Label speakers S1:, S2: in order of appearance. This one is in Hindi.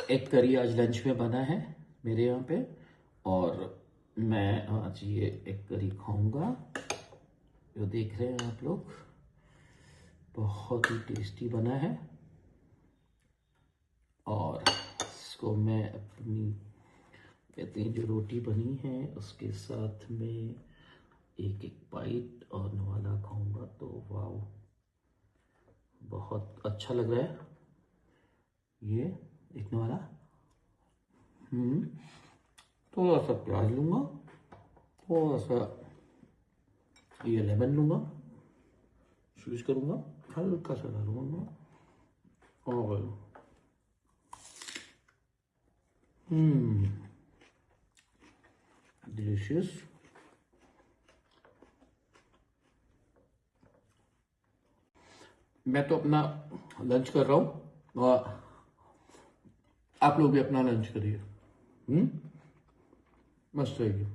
S1: एग करी आज लंच में बना है मेरे यहाँ पे, और मैं आज ये एग करी खाऊंगा। जो देख रहे हैं आप लोग, बहुत ही टेस्टी बना है। और इसको मैं अपनी कहते हैं जो रोटी बनी है उसके साथ में एक एक बाइट और नवाला खाऊंगा तो वाह, बहुत अच्छा लग रहा है। ये एक नवाला, थोड़ा सा प्याज लूंगा, थोड़ा सा ये लेमन लूंगा, स्क्वीज करूंगा, हल्का सा डालूंगा और डिलीशियस। मैं तो अपना लंच कर रहा हूँ और आप लोग भी अपना लंच करिए। मस्त रहेगी।